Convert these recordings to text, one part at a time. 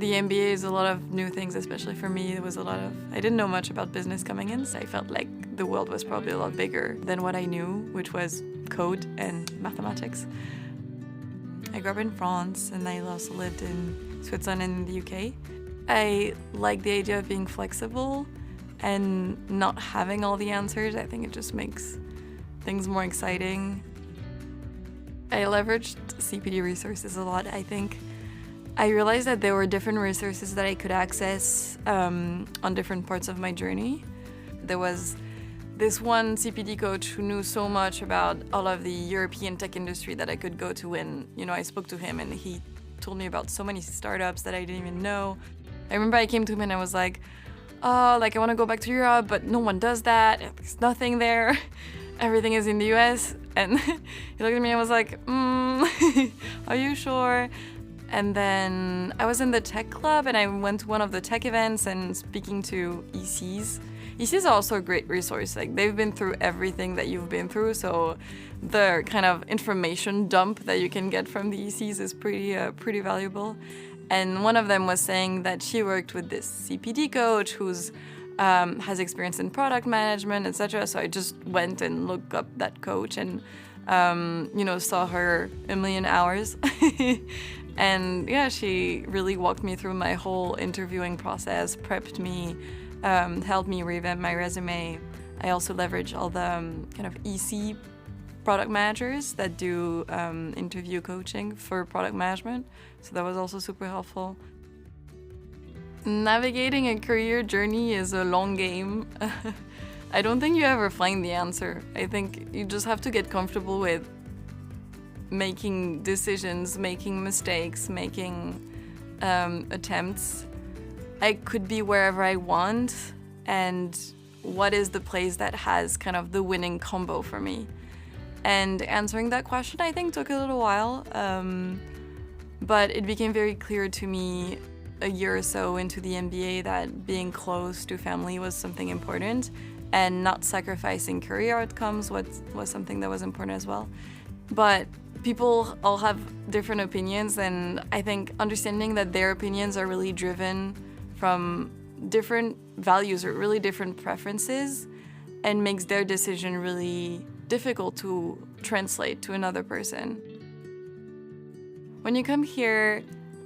The MBA is a lot of new things, especially for me. I didn't know much about business coming in, so I felt like the world was probably a lot bigger than what I knew, which was code and mathematics. I grew up in France, and I also lived in Switzerland and in the UK. I like the idea of being flexible and not having all the answers. I think it just makes things more exciting. I leveraged CPD resources a lot, I think. I realized that there were different resources that I could access on different parts of my journey. There was this one CPD coach who knew so much about all of the European tech industry that I could go to, and I spoke to him and he told me about so many startups that I didn't even know. I remember I came to him and I was like, I want to go back to Europe, but no one does that. There's nothing there. Everything is in the US. And he looked at me and was like, are you sure? And then I was in the tech club and I went to one of the tech events and speaking to ECs. ECs are also a great resource. Like, they've been through everything that you've been through, so the kind of information dump that you can get from the ECs is pretty valuable. And one of them was saying that she worked with this CPD coach who's has experience in product management, etc. So I just went and looked up that coach and saw her a million hours. And yeah, she really walked me through my whole interviewing process, prepped me, helped me revamp my resume. I also leverage all the kind of EC product managers that do interview coaching for product management. So that was also super helpful. Navigating a career journey is a long game. I don't think you ever find the answer. I think you just have to get comfortable with making decisions, making mistakes, making attempts. I could be wherever I want, and what is the place that has kind of the winning combo for me? And answering that question, I think, took a little while, but it became very clear to me a year or so into the MBA that being close to family was something important, and not sacrificing career outcomes was something that was important as well. But people all have different opinions, and I think understanding that their opinions are really driven from different values or really different preferences and makes their decision really difficult to translate to another person. When you come here,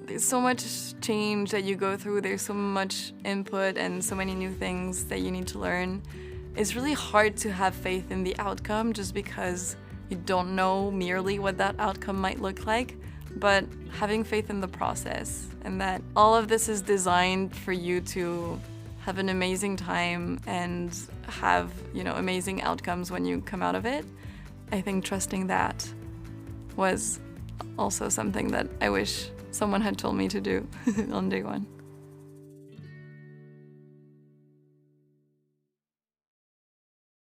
there's so much change that you go through, there's so much input and so many new things that you need to learn. It's really hard to have faith in the outcome just because you don't know merely what that outcome might look like, but having faith in the process and that all of this is designed for you to have an amazing time and have, amazing outcomes when you come out of it. I think trusting that was also something that I wish someone had told me to do on day one.